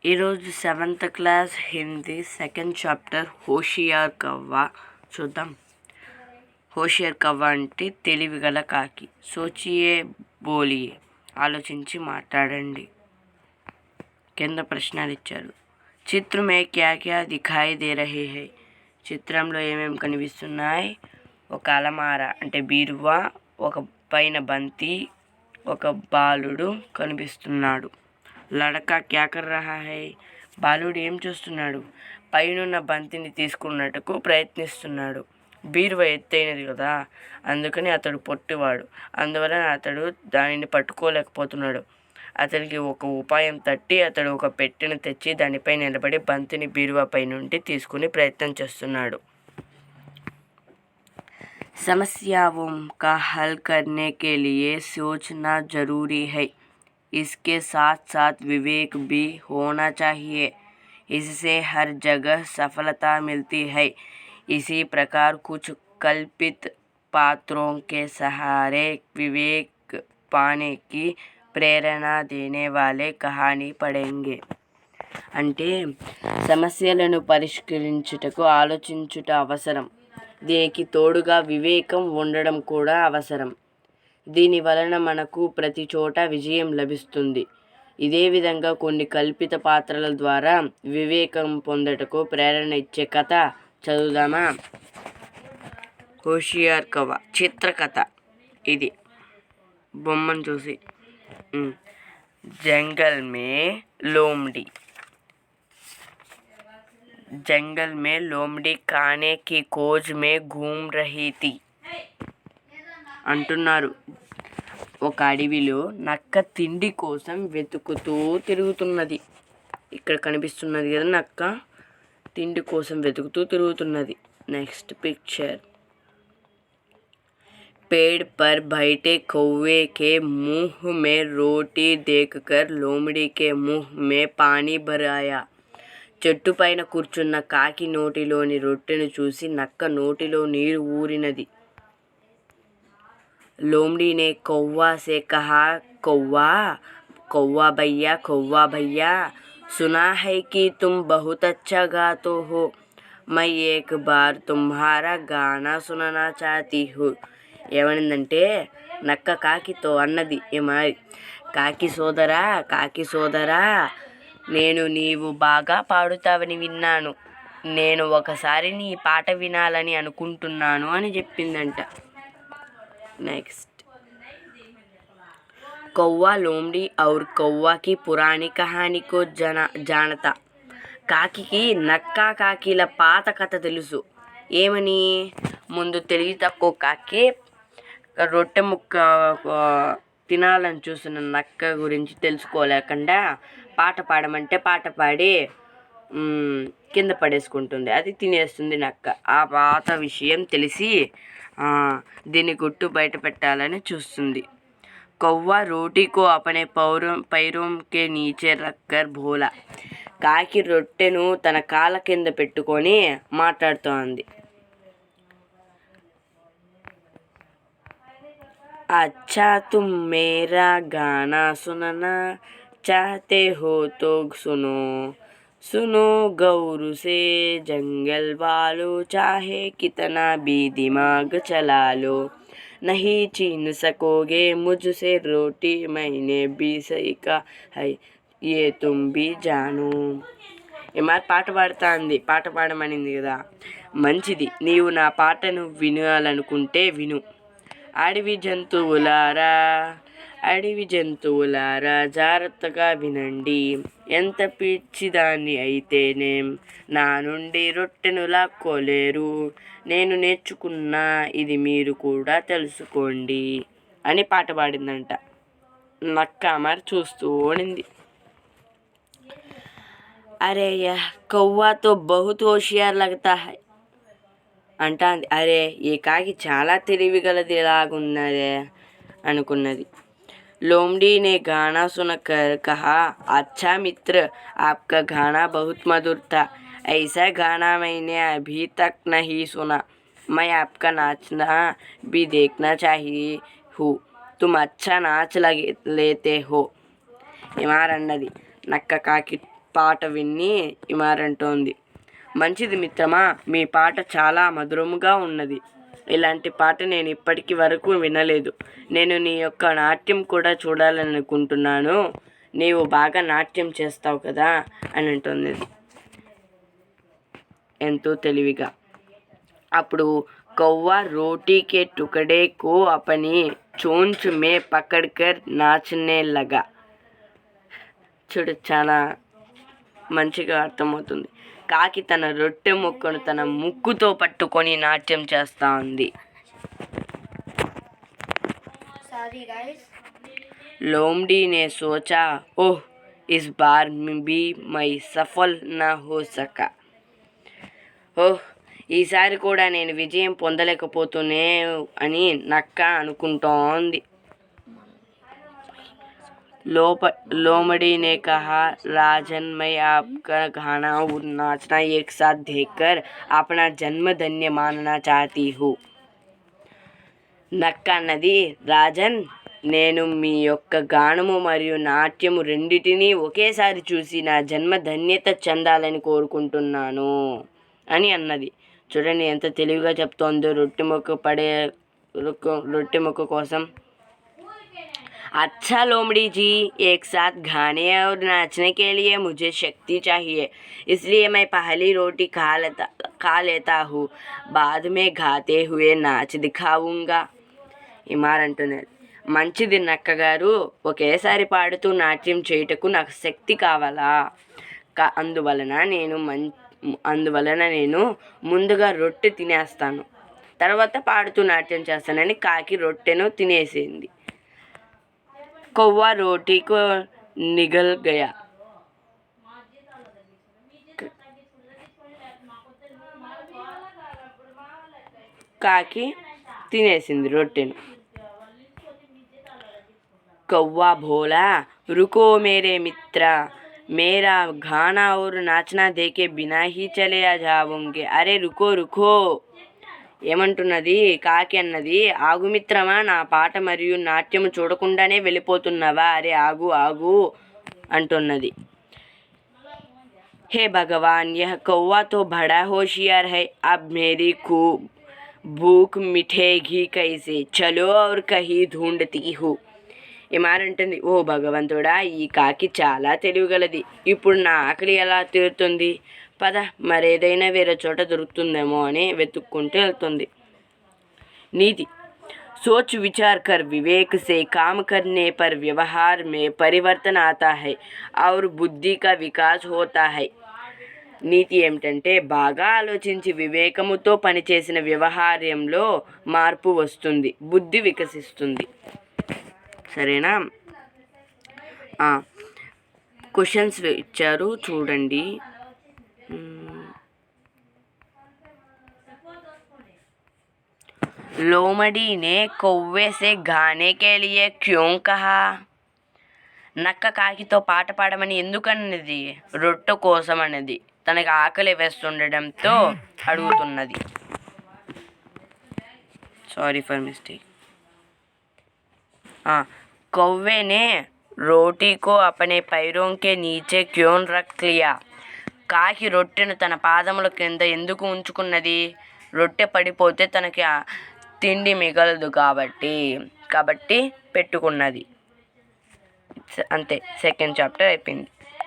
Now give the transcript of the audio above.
ఈరోజు 7th class Hindi second chapter Hoshiyar Kauwa చూద్దాం. హోషియార్ కవ్వ అంటే తెలివిగల కాకి. సోచియే బోలియే, ఆలోచించి మాట్లాడండి. కింద ప్రశ్నలు ఇచ్చారు. చిత్ర మే క్యా క్యా దిఖాయి దే రహే హై. చిత్రంలో ఏమేమి కనిపిస్తున్నాయి? ఒక అలమార అంటే బీరువా, ఒక పైన బంతి, ఒక బాలుడు కనిపిస్తున్నాడు. లడకా క్యా కర్ రహా హై. బాలుడు ఏం చూస్తున్నాడు? పైనున్న బంతిని తీసుకున్నట్టుకు ప్రయత్నిస్తున్నాడు. బీరువా ఎత్తైనది కదా, అందుకని అతడు పొట్టివాడు, అందువలన అతడు దానిని పట్టుకోలేకపోతున్నాడు. అతనికి ఒక ఉపాయం తట్టి అతడు ఒక పెట్టెను తెచ్చి దానిపై నిలబడి బంతిని బీరువాపై నుండి తీసుకుని ప్రయత్నం చేస్తున్నాడు. समस्याओं का हल करने के लिए सोचना ज़रूरी है. इसके साथ साथ विवेक भी होना चाहिए. इससे हर जगह सफलता मिलती है. इसी प्रकार कुछ कल्पित पात्रों के सहारे विवेक पाने की प्रेरणा देने वाले कहानी पढ़ेंगे. అంటే సమస్యలను పరిష్కరించుటకు ఆలోచించుట అవసరం. దీనికి తోడుగా వివేకం ఉండడం కూడా అవసరం. దీని వలన మనకు ప్రతి చోట విజయం లభిస్తుంది. ఇదే విధంగా కొన్ని కల్పిత పాత్రల ద్వారా వివేకం పొందుటకు ప్రేరణ ఇచ్చే కథ చదువుదామా? హోషియార్ కవ్వ చిత్రకథ. ఇది బొమ్మను చూసి జంగల్ మే లోమ్డి. जंगल में लोमड़ी खाने की खोज में घूम रही थी అంటున్నారు. ఒక అడవిలో నక్క తిండి కోసం వెతుకుతూ తిరుగుతున్నది. ఇక్కడ కనిపిస్తున్నది కదా, నక్క తిండి కోసం వెతుకుతూ తిరుగుతున్నది. Next picture. पेड़ पर बैठे कौवे के मुंह में रोटी देखकर लोमड़ी के मुंह में पानी भर आया. చెట్టు పైన కూర్చున్న కాకి నోటిలోని రొట్టెను చూసి నక్క నోటిలో నీరు ఊరినది. लोमड़ी ने कौवा से कहा, कौवा कौवा भैया सुना है कि तुम बहुत अच्छा गाते हो. मैं एक बार तुम्हारा गाना सुनना चाहती हूँ. ఏమనిందంటే నక్క కాకితో అన్నది, కాకి సోదరా నేను నీవు బాగా పాడుతావని విన్నాను. నేను ఒకసారి నీ పాట వినాలని అనుకుంటున్నాను అని చెప్పిందంట. నెక్స్ట్. కౌవా లోమ్డి ఔర్ కౌవా కి పురాణి కహానీ కో జానతా. కాకికి నక్క కాకిల పాత కథ తెలుసు. ఏమని? ముందు తెలివి తక్కువ కాకి రొట్టె ముక్క తినాలని చూసిన నక్క గురించి తెలుసుకోలేకుండా పాట పాడమంటే పాట పాడి కింద పడేసుకుంటుంది. అది తినేస్తుంది నక్క. ఆ పాత విషయం తెలిసి దీని గుట్టు బయట పెట్టాలని చూస్తుంది. కౌవా రోటీకో అపనే పైరోం కే నీచే రక్కర్ భోలా. కాకి రొట్టెను తన కాళ్ళ కింద పెట్టుకొని మాట్లాడుతోంది. अच्छा तुम मेरा गाना सुनना चाहते हो तो सुनो गौर से जंगल वालों. चाहे कितना भी दिमाग चला लो, नहीं छीन सकोगे मुझसे रोटी. मैंने भी सीखा है ये तुम भी जानो. పాట పాడుతుంది. పాట పాడమనింది కదా, మంచిది. నీవు నా పాటను వినాలనుకుంటే విను. అడవి జంతువులారా జాగ్రత్తగా వినండి. ఎంత పిచ్చిదాన్ని అయితేనేం నా నుండి రొట్టెను లాక్కోలేరు. నేను నేర్చుకున్నా, ఇది మీరు కూడా తెలుసుకోండి అని పాట పాడిందంట. నక్క మరి చూస్తూ ఉండింది. అరే యా కౌవా తో బహుత్ హోషియార్ లగతా హై అంటాంది. అరే ఈ కాకి చాలా తెలివిగలది లాగున్నదే అనుకున్నది. लोमड़ी ने गाना सुनकर कहा, अच्छा मित्र, आपका गाना बहुत मधुर था. ऐसा गाना मैंने अभी तक नहीं सुना. मैं आपका नाचना भी देखना चाहिए हूँ. तुम अच्छा नाच लेते हो. ఏమారన్నది. నక్క కాకి పాట విని ఇమారంటోంది. మంచిది మిత్రమా, మీ పాట చాలా మధురముగా ఉన్నది. ఇలాంటి పాట నేను ఇప్పటికి వరకు వినలేదు. నేను నీ యొక్క నాట్యం కూడా చూడాలని అనుకుంటున్నాను. నీవు బాగా నాట్యం చేస్తావు కదా అని అంటుంది ఎంతో తెలివిగా. అప్పుడు కౌవా రోటీ కే టుకడే కో అపని చోంచ్ మే పకడ్ కర్ నాచనే లగా. చూడు, చాలా మంచిగా అర్థమవుతుంది. కాకి తన రొట్టె ముక్కను తన ముక్కుతో పట్టుకొని నాట్యం చేస్తా ఉంది. लोमड़ी ने सोचा, ओह इस बार भी मैं सफल न हो सका. ఓహ్, ఈసారి కూడా నేను విజయం పొందలేకపోతూనే అని నక్క అనుకుంటోంది. लोमड़ी ने कहा, राजन मैं आपका गाना और नाचना एक साथ देखकर अपना जन्म धन्य मानना चाहती हूँ. నక్క అన్నది, రాజన్, నేను మీ యొక్క గానము మరియు నాట్యము రెండిటినీ ఒకేసారి చూసి నా జన్మ ధన్యత చెందాలని కోరుకుంటున్నాను అని అన్నది. చూడండి ఎంత తెలివిగా చెప్తోందో రొట్టె ముక్క కోసం. अच्छा लोमड़ी जी, एक साथ गाने और नाचने के लिए मुझे शक्ति चाहिए, इसलिए मैं पहली रोटी खा लेता हूँ, बाद में गाते हुए नाच दिखाऊंगा. ఇమారంటున్నారు. మంచిది నక్కగారు, ఒకేసారి పాడుతూ నాట్యం చేయుటకు నాకు శక్తి కావాలా? అందువలన నేను ముందుగా రొట్టె తినేస్తాను, తర్వాత పాడుతూ నాట్యం చేస్తానని కాకి రొట్టెను తినేసింది. కౌవా రోటీకు నిగల్ గయా. కాకి తినేసింది రొట్టెను. कौवा बोला, रुको मेरे मित्र, मेरा गाना और नाचना देखे बिना ही चले जाऊंगे. అరే రుకో. ఏమంటున్నది? కాకి అన్నది, ఆగు మిత్రమా, నా పాట మరియు నాట్యము చూడకుండానే వెళ్ళిపోతున్నావా? అరే ఆగు అంటున్నది. हे भगवान, यह कौवा तो बड़ा होशियार है, अब मेरी भूख मिटेगी कैसे? चलो और कहीं ढूंढती हूँ. ఏమారంటుంది, ఓ భగవంతుడా, ఈ కాకి చాలా తెలివిగలది, ఇప్పుడు నా ఆకలి ఎలా తీరుతుంది? పద, మరేదైనా వేరే చోట దొరుకుతుందేమో అని వెతుక్కుంటూ వెళ్తుంది. నీతి, सोच विचार कर विवेक से काम करने पर व्यवहार में परिवर्तन आता है और बुद्धि का विकास होता है. నీతి ఏమిటంటే, బాగా ఆలోచించి వివేకముతో పనిచేసిన వ్యవహారంలో మార్పు వస్తుంది, బుద్ధి వికసిస్తుంది. సరేనా? క్వశ్చన్స్ ఇచ్చారు చూడండి. लोमड़ी ने कौवे से गाने के लिए क्यों कहा? నక్క కాకితో పాట పాడమని ఎందుకన్నది? రొట్టె కోసం అన్నది. తనకి ఆకలి వేస్తుండడంతో అడుగుతున్నది. Sorry for mistake. कौवे ने रोटी को अपने पैरों के नीचे क्यों रख लिया? కాకి రొట్టెను తన పాదముల కింద ఎందుకు ఉంచుకున్నది? రొట్టె పడిపోతే తనకి తిండి మిగలదు కాబట్టి పెట్టుకున్నది. అంతే, సెకండ్ చాప్టర్ అయిపోయింది.